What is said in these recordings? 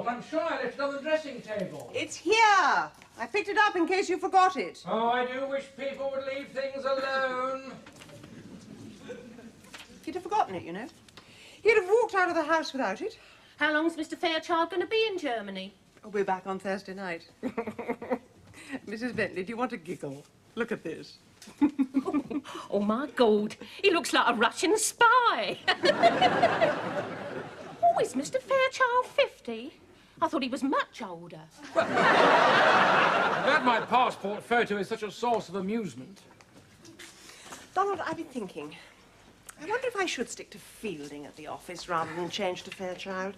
I'm sure I left it on the dressing table. It's here. I picked it up in case you forgot it. Oh, I do wish people would leave things alone. He'd have forgotten it, you know. He'd have walked out of the house without it. How long's Mr. Fairchild going to be in Germany? I'll be back on Thursday night. Mrs. Bentley, do you want a giggle? Look at this. Oh, my God. He looks like a Russian spy. Oh, is Mr. Fairchild 50? I thought he was much older. Well, glad my passport photo is such a source of amusement. Donald, I've been thinking. I wonder if I should stick to fielding at the office rather than change to Fairchild.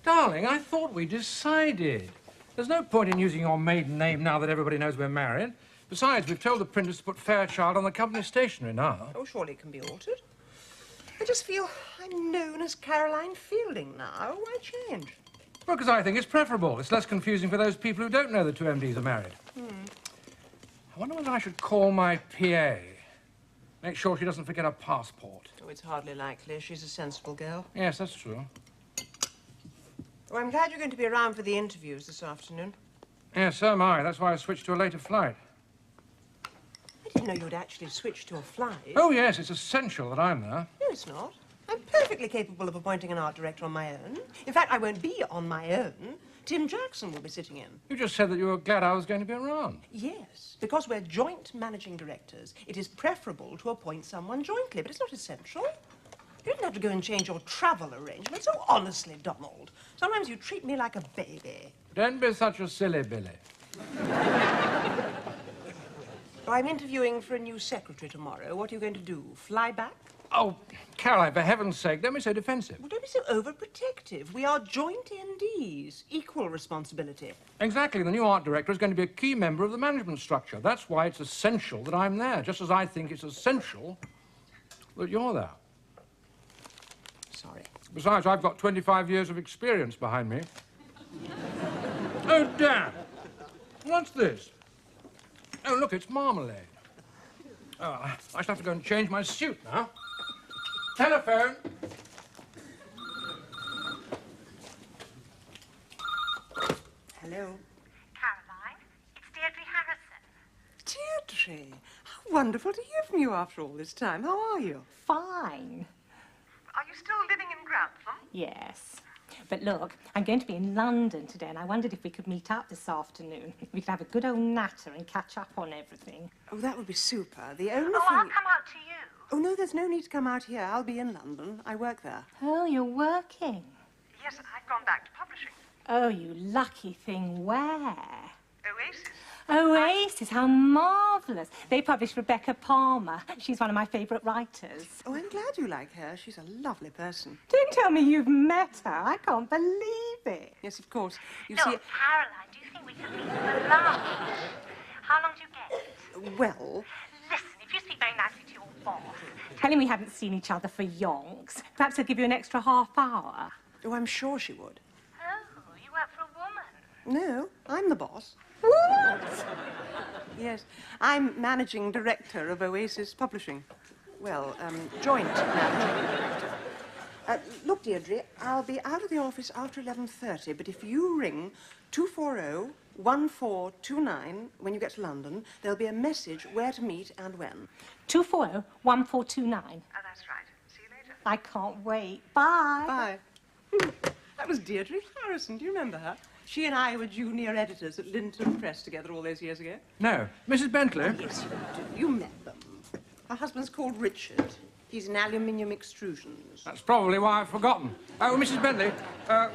Darling, I thought we decided. There's no point in using your maiden name now that everybody knows we're married. Besides, we've told the printers to put Fairchild on the company stationery now. Oh, surely it can be altered. I just feel I'm known as Caroline Fielding now. Why change? Well, because I think it's preferable. It's less confusing for those people who don't know the two MDs are married. I wonder whether I should call my PA. Make sure she doesn't forget her passport. Oh, it's hardly likely. She's a sensible girl. Yes, that's true. Oh, I'm glad you're going to be around for the interviews this afternoon. Yes, so am I. That's why I switched to a later flight. I didn't know you'd actually switched to a flight. Oh, yes, it's essential that I'm there. No, it's not. I'm perfectly capable of appointing an art director on my own. In fact, I won't be on my own. Tim Jackson will be sitting in. You just said that you were glad I was going to be around. Yes, because we're joint managing directors, it is preferable to appoint someone jointly, but it's not essential. You don't have to go and change your travel arrangements. Oh, honestly, Donald, sometimes you treat me like a baby. Don't be such a silly Billy. I'm interviewing for a new secretary tomorrow. What are you going to do? Fly back? Oh, Caroline, for heaven's sake, don't be so defensive. Well, don't be so overprotective. We are joint MDs. Equal responsibility. Exactly. The new art director is going to be a key member of the management structure. That's why it's essential that I'm there, just as I think it's essential that you're there. Sorry. Besides, I've got 25 years of experience behind me. Oh, damn! What's this? Oh, look, it's marmalade. Oh, I shall have to go and change my suit now. Telephone. Hello. Caroline, it's Deirdre Harrison. Deirdre, how wonderful to hear from you after all this time. How are you? Fine. Are you still living in Grantham? Yes. But look, I'm going to be in London today, and I wondered if we could meet up this afternoon. We could have a good old natter and catch up on everything. Oh, that would be super. The only Oh, thing... I'll come out to you. Oh, no, there's no need to come out here. I'll be in London. I work there. Oh, you're working? Yes, I've gone back to publishing. Oh, you lucky thing. Where? Oasis. Oasis, how marvellous. They published Rebecca Palmer. She's one of my favourite writers. Oh, I'm glad you like her. She's a lovely person. Don't tell me you've met her. I can't believe it. Yes, of course. You No, see... Caroline, do you think we could meet for lunch? How long do you get? Well... Listen, if you speak very nicely to your boss... Tell him we haven't seen each other for yonks. Perhaps he'll give you an extra half hour. Oh, I'm sure she would. Oh, you work for a woman. No, I'm the boss. What? Yes, I'm managing director of Oasis Publishing. Well, joint managing director. Look, Deirdre, I'll be out of the office after 11:30, but if you ring 240-1429 when you get to London, there'll be a message where to meet and when. 240-1429. Oh, that's right. See you later. I can't wait. Bye. Bye. That was Deirdre Harrison. Do you remember her? She and I were junior editors at Linton Press together all those years ago. No. Mrs. Bentley? Yes, you do. You met them. Her husband's called Richard. He's in aluminium extrusions. That's probably why I've forgotten. Oh, Mrs. Bentley,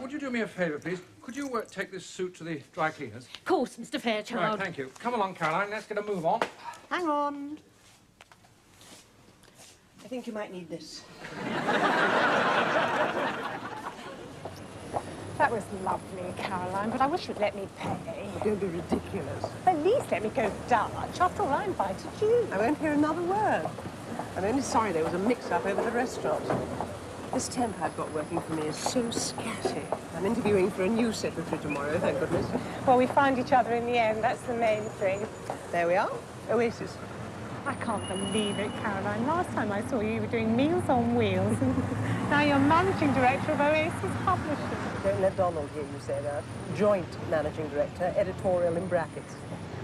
would you do me a favour, please? Could you take this suit to the dry cleaners? Of course, Mr. Fairchild. Right, thank you. Come along, Caroline. Let's get a move on. Hang on. I think you might need this. That was lovely, Caroline, but I wish you'd let me pay. Don't be ridiculous. At least let me go Dutch. After all, I invited you. I won't hear another word. I'm only sorry there was a mix-up over the restaurant. This temp I've got working for me is so scatty. I'm interviewing for a new secretary tomorrow, thank goodness. Well, we found each other in the end. That's the main thing. There we are. Oasis. I can't believe it, Caroline. Last time I saw you, you were doing Meals on Wheels. Now you're managing director of Oasis Publishing. Don't let Donald hear you say that. Joint managing director, editorial in brackets.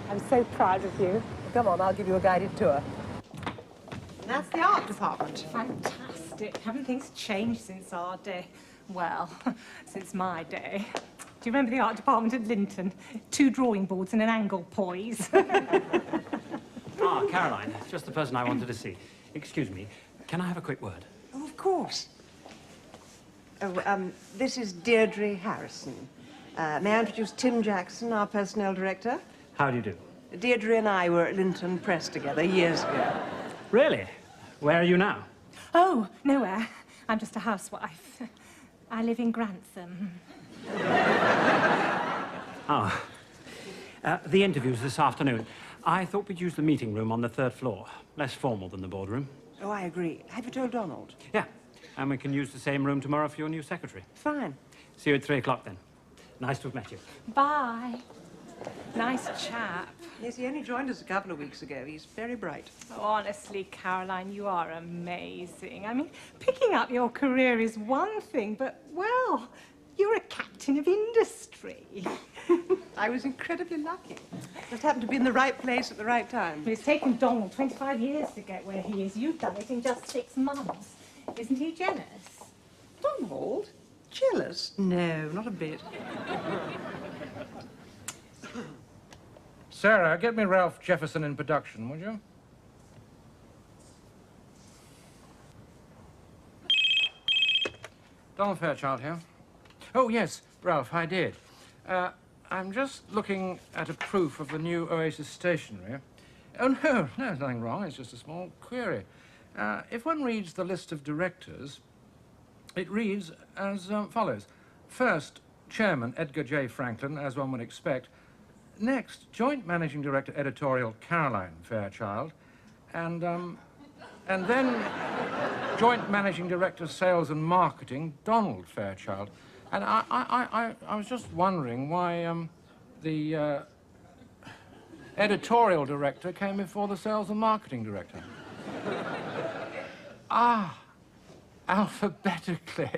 I'm so proud of you. Come on, I'll give you a guided tour. And that's the art department. Fantastic. Haven't things changed since our day? Well, since my day. Do you remember the art department at Linton? 2 drawing boards and an angle poise. Ah, Caroline, just the person I wanted to see. Excuse me, can I have a quick word? Oh, of course. Oh, this is Deirdre Harrison. May I introduce Tim Jackson, our personnel director? How do you do? Deirdre and I were at Linton Press together years ago. Really? Where are you now? Oh, nowhere. I'm just a housewife. I live in Grantham. Ah. The interview's this afternoon. I thought we'd use the meeting room on the 3rd floor. Less formal than the boardroom. Oh, I agree. Have you told Donald? Yeah. And we can use the same room tomorrow for your new secretary. Fine. See you at 3 o'clock then. Nice to have met you. Bye. Nice chap. Yes, he only joined us a couple of weeks ago. He's very bright. Oh, honestly, Caroline, you are amazing. I mean, picking up your career is one thing, but, well, you're a captain of industry. I was incredibly lucky. Just happened to be in the right place at the right time. But it's taken Donald 25 years to get where he is. You've done it in just 6 months. Isn't he jealous? Donald? Jealous? No, not a bit. Sarah, get me Ralph Jefferson in production, would you? Donald Fairchild here. Oh, yes, Ralph, I did. I'm just looking at a proof of the new Oasis stationery. Oh, no, there's nothing wrong. It's just a small query. If one reads the list of directors, it reads as follows. First, Chairman Edgar J. Franklin, as one would expect. Next, Joint Managing Director Editorial Caroline Fairchild. And then Joint Managing Director Sales and Marketing Donald Fairchild. And I was just wondering why the editorial director came before the sales and marketing director. Ah, alphabetically.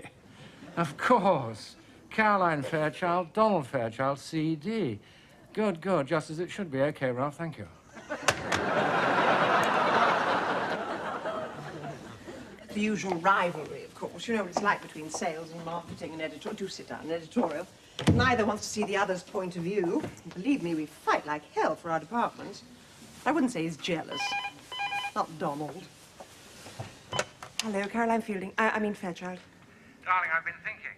Of course. Caroline Fairchild, Donald Fairchild, CD. Good, good, just as it should be. Okay, Ralph, thank you. The usual rivalry, of course. You know what it's like between sales and marketing and editorial. Do sit down, editorial. Neither wants to see the other's point of view. Believe me, we fight like hell for our department. I wouldn't say he's jealous. Not Donald. Hello, Caroline Fielding. I mean Fairchild. Darling, I've been thinking.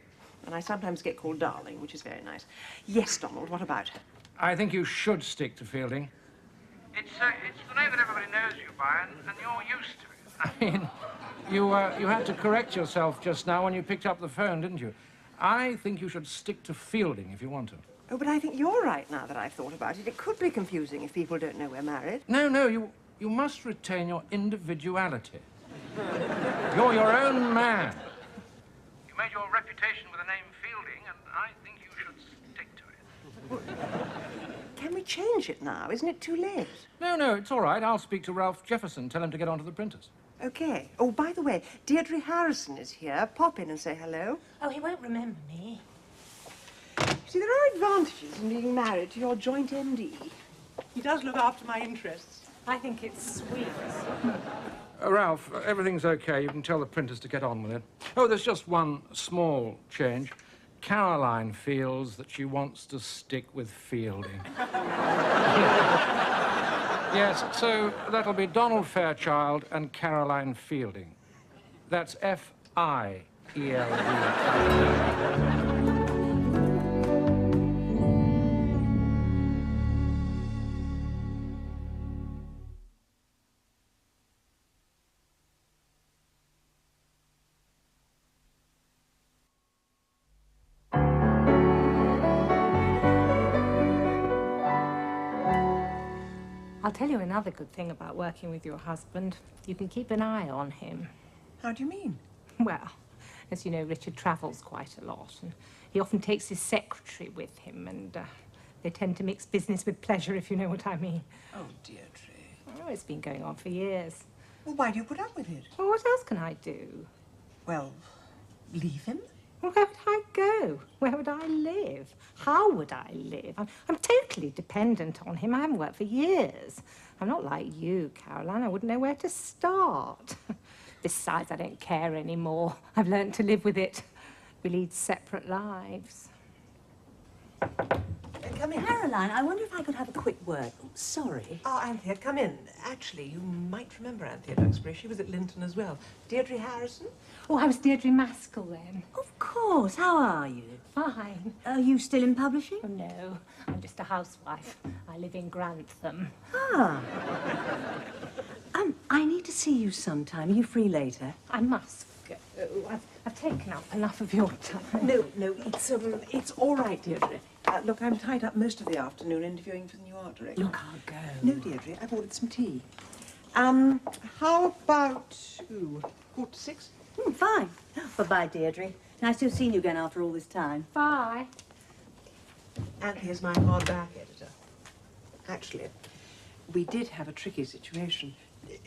And I sometimes get called darling, which is very nice. Yes, Donald, what about? I think you should stick to Fielding. It's the name that everybody knows you by, and you're used to it. I mean, you had to correct yourself just now when you picked up the phone, didn't you? I think you should stick to Fielding if you want to. Oh, but I think you're right now that I've thought about it. It could be confusing if people don't know we're married. No, you must retain your individuality. You're your own man. You made your reputation with the name Fielding, and I think you should stick to it. Can we change it now? Isn't it too late? No, it's all right. I'll speak to Ralph Jefferson, tell him to get onto the printers. Okay. Oh, by the way, Deirdre Harrison is here. Pop in and say hello. Oh, he won't remember me. See, there are advantages in being married to your joint MD. He does look after my interests. I think it's sweet. Ralph, everything's okay. You can tell the printers to get on with it. Oh, there's just one small change. Caroline feels that she wants to stick with Fielding. Yes, so that'll be Donald Fairchild and Caroline Fielding. That's F-I-E-L-D. I'll tell you another good thing about working with your husband. You can keep an eye on him. How do you mean? Well, as you know, Richard travels quite a lot, and he often takes his secretary with him, and they tend to mix business with pleasure, if you know what I mean. Oh, Deirdre. Oh, it's been going on for years. Well, why do you put up with it? Well, what else can I do? Well, leave him? Well, where would I go? Where would I live? How would I live? I'm totally dependent on him. I haven't worked for years. I'm not like you, Caroline. I wouldn't know where to start. Besides, I don't care anymore. I've learned to live with it. We lead separate lives. Come in. Caroline, I wonder if I could have a quick word. Oh, sorry. Oh, Anthea, come in. Actually, you might remember Anthea Duxbury. She was at Linton as well. Deirdre Harrison? Oh, I was Deirdre Maskell then. Of course. How are you? Fine. Are you still in publishing? Oh, no. I'm just a housewife. I live in Grantham. Ah. I need to see you sometime. Are you free later? I must go. I've taken up enough of your time. No, it's all right, Deirdre. Look, I'm tied up most of the afternoon interviewing for the new art director. Look, I'll go. No, Deirdre, I've ordered some tea. How about 5:45? Fine. Bye-bye, Deirdre. Nice to have seen you again after all this time. Bye. Anthea's my hardback editor. Actually, we did have a tricky situation.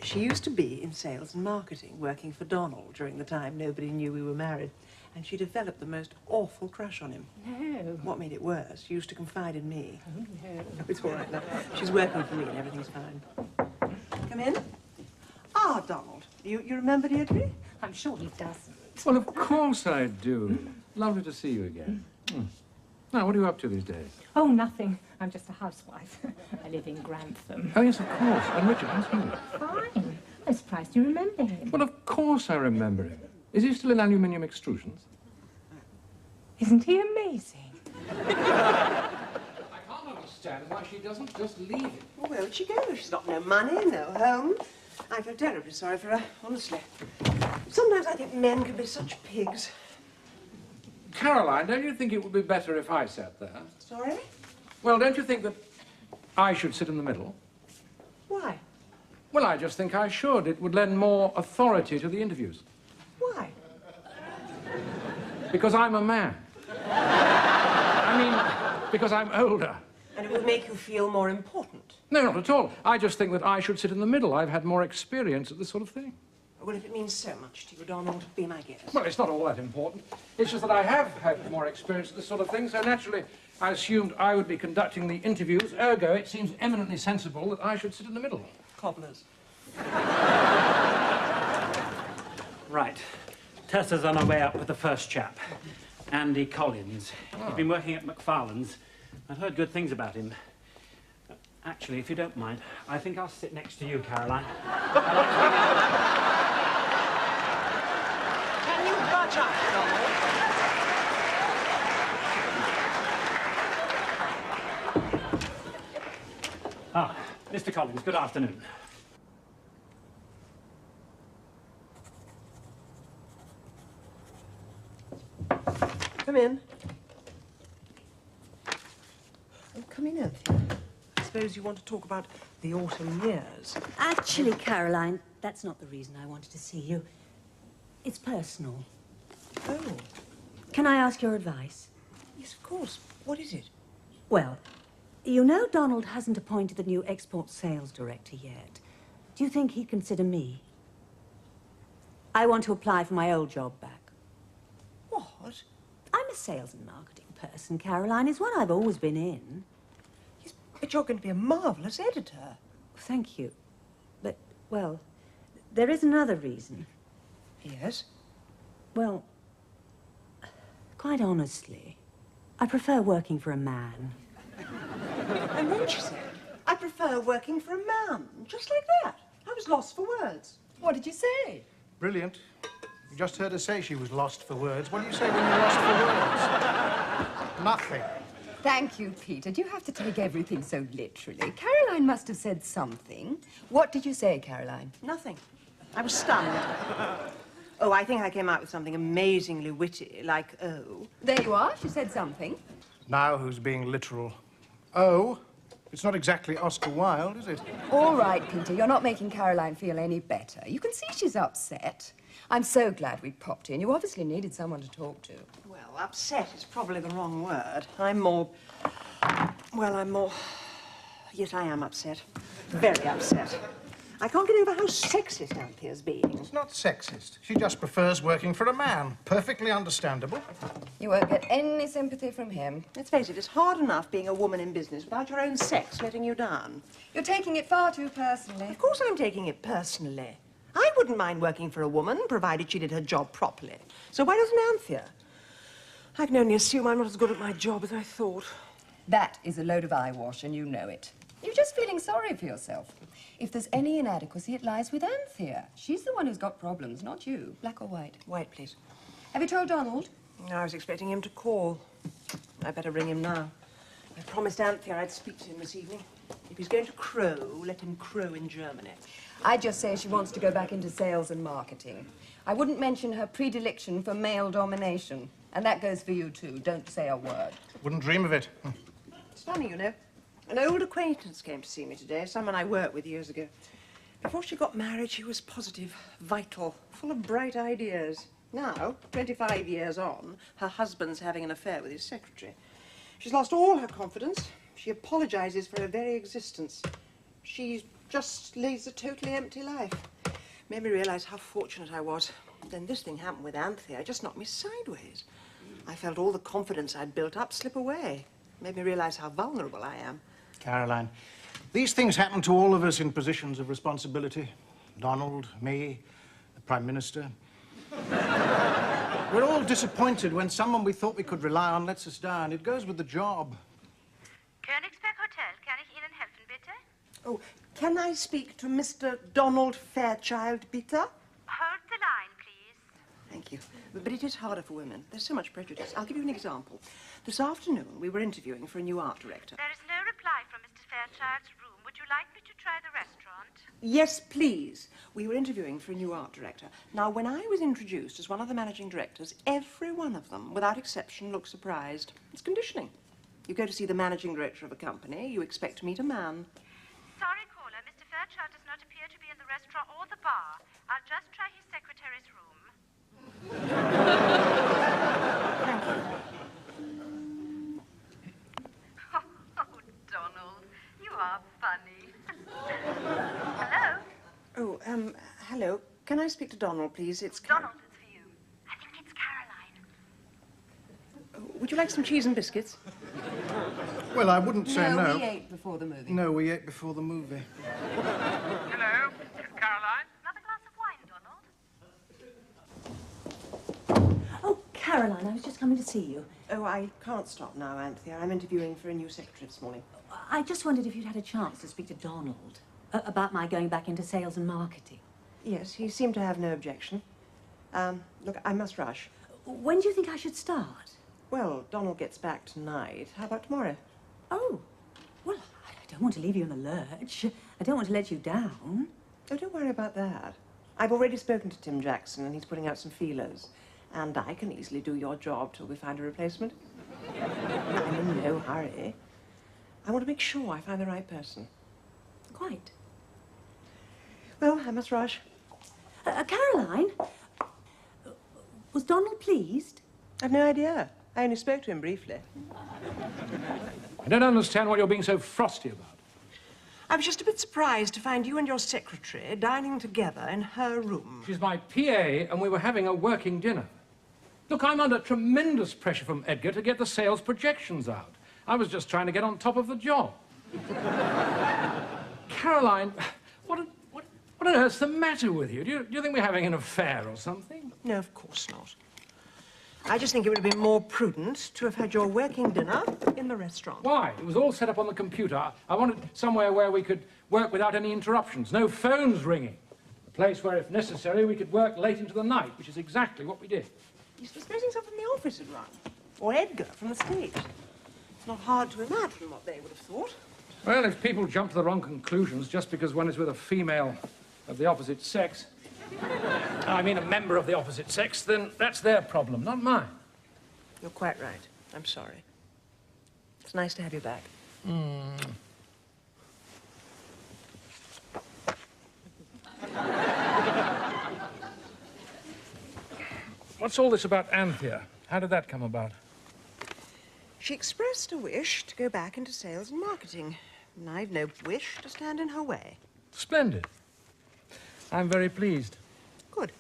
She used to be in sales and marketing, working for Donald during the time nobody knew we were married. And she developed the most awful crush on him. No. What made it worse? She used to confide in me. Oh, no. No, it's all right now. She's working for me and everything's fine. Come in. Ah, Donald. You remember Deirdre? I'm sure he doesn't. Well, of course I do. Lovely to see you again. Now, what are you up to these days? Oh, nothing. I'm just a housewife. I live in Grantham. Oh, yes, of course. And Richard, how's he? Fine. I'm surprised you remember him. Well, of course I remember him. Is he still in aluminium extrusions? Isn't he amazing? I can't understand why she doesn't just leave it. Well, where would she go? She's got no money, no home. I feel terribly sorry for her, honestly. Sometimes I think men can be such pigs. Caroline, don't you think it would be better if I sat there? Sorry? Well, don't you think that I should sit in the middle? Why? Well, I just think I should. It would lend more authority to the interviews. Why? Because I'm a man. I mean, because I'm older. And it would make you feel more important. No, not at all. I just think that I should sit in the middle. I've had more experience at this sort of thing. Well, if it means so much to you, Donald, be my guest. Well, it's not all that important. It's just that I have had more experience at this sort of thing, so naturally I assumed I would be conducting the interviews. Ergo, it seems eminently sensible that I should sit in the middle. Cobblers. Right. Tessa's on her way up with the first chap, Andy Collins. He's been working at McFarlane's. I've heard good things about him. Actually, if you don't mind, I think I'll sit next to you, Caroline. Can you budge up, Donald? Ah, Mr. Collins, good afternoon. Come in. Oh, come in, Anthea. I suppose you want to talk about the autumn years. Actually, Caroline, that's not the reason I wanted to see you. It's personal. Oh, Can I ask your advice? yes, of course. What is it? Well, you know Donald hasn't appointed the new export sales director yet. Do you think he'd consider me? I want to apply for my old job back. What? I'm a sales and marketing person, Caroline. It's what I've always been in. Yes, but you're going to be a marvellous editor. Thank you. But, well, there is another reason. Yes? Well, Quite honestly, I prefer working for a man. And then she said, I prefer working for a man. Just like that. I was lost for words. What did you say? Brilliant. You just heard her say she was lost for words. What do you say when you're lost for words? Nothing. Thank you, Peter. Do you have to take everything so literally? Caroline must have said something. What did you say, Caroline? Nothing. I was stunned. Oh, I think I came out with something amazingly witty, like, oh. There you are. She said something. Now who's being literal? Oh, it's not exactly Oscar Wilde, is it? All right, Peter. You're not making Caroline feel any better. You can see she's upset. I'm so glad we popped in. You obviously needed someone to talk to. Well, upset is probably the wrong word. I'm more... Yes, I am upset. Very upset. I can't get over how sexist Anthea's being. It's not sexist. She just prefers working for a man. Perfectly understandable. You won't get any sympathy from him. Let's face it, it's hard enough being a woman in business without your own sex letting you down. You're taking it far too personally. Of course I'm taking it personally. I wouldn't mind working for a woman, provided she did her job properly. So why doesn't Anthea? I can only assume I'm not as good at my job as I thought. That is a load of eyewash, and you know it. You're just feeling sorry for yourself. If there's any inadequacy, it lies with Anthea. She's the one who's got problems, not you. Black or white? White, please. Have you told Donald? No, I was expecting him to call. I better ring him now. I promised Anthea I'd speak to him this evening. If he's going to crow, let him crow in Germany. I'd just say she wants to go back into sales and marketing. I wouldn't mention her predilection for male domination. And that goes for you, too. Don't say a word. Wouldn't dream of it. It's funny, you know. An old acquaintance came to see me today, someone I worked with years ago. Before she got married, she was positive, vital, full of bright ideas. Now, 25 years on, her husband's having an affair with his secretary. She's lost all her confidence. She apologizes for her very existence. She just leads a totally empty life. Made me realize how fortunate I was. Then this thing happened with Anthea. It just knocked me sideways. I felt all the confidence I'd built up slip away. Made me realize how vulnerable I am. Caroline, these things happen to all of us in positions of responsibility. Donald, me, the Prime Minister. We're all disappointed when someone we thought we could rely on lets us down. It goes with the job. Königsberg Hotel, kann ich Ihnen helfen, bitte? Oh, can I speak to Mr. Donald Fairchild, bitte? Hold the line, please. Thank you. But it is harder for women. There's so much prejudice. I'll give you an example. This afternoon, we were interviewing for a new art director. There is no reply from Mr. Fairchild's room. Would you like me to try the restaurant? Yes, please. We were interviewing for a new art director. Now, when I was introduced as one of the managing directors, every one of them, without exception, looked surprised. It's conditioning. You go to see the managing director of a company, you expect to meet a man. Sorry, caller. Mr. Fairchild does not appear to be in the restaurant or the bar. I'll just try his secretary's room. Thank you. Oh, Donald, you are funny. Hello? Oh, hello. Can I speak to Donald, please? It's Donald, it's for you. I think it's Caroline. Would you like some cheese and biscuits? Well, I wouldn't say no. No, we ate before the movie. No, we ate before the movie. Hello, Caroline? Another glass of wine, Donald? Oh, Caroline, I was just coming to see you. Oh, I can't stop now, Anthea. I'm interviewing for a new secretary this morning. I just wondered if you'd had a chance to speak to Donald about my going back into sales and marketing. Yes, he seemed to have no objection. Look, I must rush. When do you think I should start? Well, Donald gets back tonight. How about tomorrow? Oh, well, I don't want to leave you in the lurch. I don't want to let you down. Oh, don't worry about that. I've already spoken to Tim Jackson, and he's putting out some feelers. And I can easily do your job till we find a replacement. I'm in no hurry. I want to make sure I find the right person. Quite. Well, I must rush. Caroline, was Donald pleased? I've no idea. I only spoke to him briefly. I don't understand what you're being so frosty about. I was just a bit surprised to find you and your secretary dining together in her room. She's my PA, and we were having a working dinner. Look, I'm under tremendous pressure from Edgar to get the sales projections out. I was just trying to get on top of the job. Caroline, what on earth's the matter with you? Do you think we're having an affair or something? No, of course not. I just think it would have been more prudent to have had your working dinner in the restaurant. Why? It was all set up on the computer. I wanted somewhere where we could work without any interruptions, no phones ringing. A place where, if necessary, we could work late into the night, which is exactly what we did. He's supposing someone from the office had run. Or Edgar from the stage. It's not hard to imagine what they would have thought. Well, if people jump to the wrong conclusions just because one is with a female of the opposite sex, I mean a member of the opposite sex, then that's their problem, not mine. You're quite right. I'm sorry. It's nice to have you back. What's all this about Anthea? How did that come about? She expressed a wish to go back into sales and marketing, and I've no wish to stand in her way. Splendid. I'm very pleased. Good.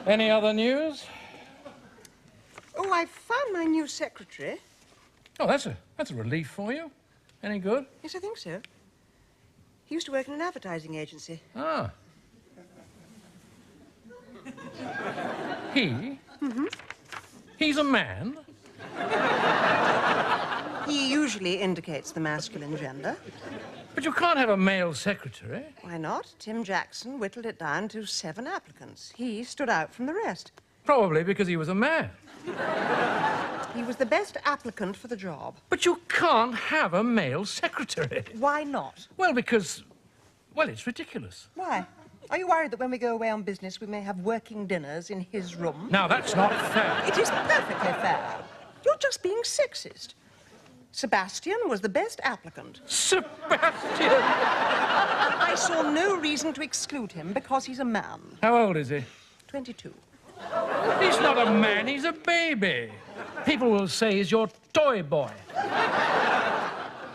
Any other news? Oh, I found my new secretary. Oh, that's a relief for you. Any good? Yes, I think so. He used to work in an advertising agency. Ah. He? Mm-hmm. He's a man? He usually indicates the masculine gender. But you can't have a male secretary. Why not? Tim Jackson whittled it down to 7 applicants. He stood out from the rest. Probably because he was a man. He was the best applicant for the job. But you can't have a male secretary. Why not? Well, because, well, it's ridiculous. Why? Are you worried that when we go away on business, we may have working dinners in his room? Now, that's not fair. It is perfectly fair. You're just being sexist. Sebastian was the best applicant. Sebastian! I saw no reason to exclude him because he's a man. How old is he? 22. He's not a man, he's a baby. People will say he's your toy boy.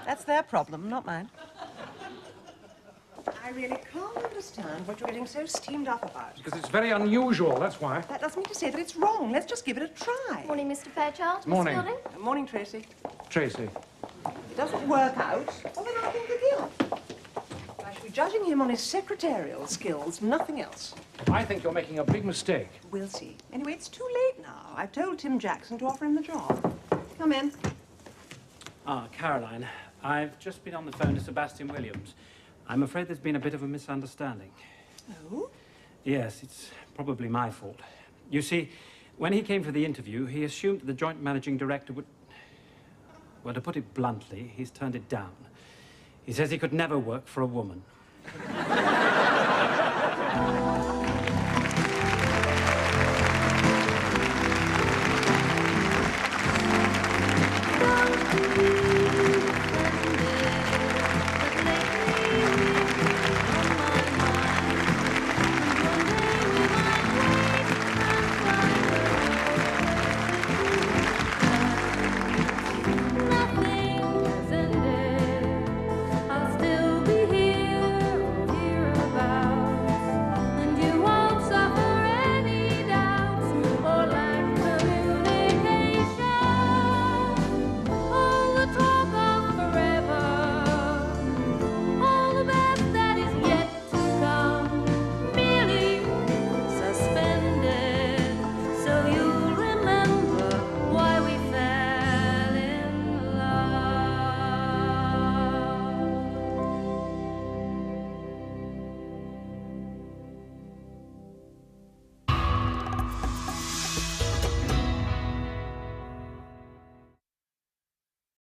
That's their problem, not mine. I really can't understand what you're getting so steamed up about. Because it's very unusual, that's why. That doesn't mean to say that it's wrong. Let's just give it a try. Morning, Mr. Fairchild. Morning. Miss Fielding. Morning, Tracy. Tracy. If it doesn't work out, well, then I think the guilt. I should be judging him on his secretarial skills, nothing else. I think you're making a big mistake. We'll see. Anyway, it's too late now. I've told Tim Jackson to offer him the job. Come in. Ah, Caroline, I've just been on the phone to Sebastian Williams. I'm afraid there's been a bit of a misunderstanding. Oh? Yes, it's probably my fault. You see, when he came for the interview, he assumed that the joint managing director would... Well, to put it bluntly, he's turned it down. He says he could never work for a woman.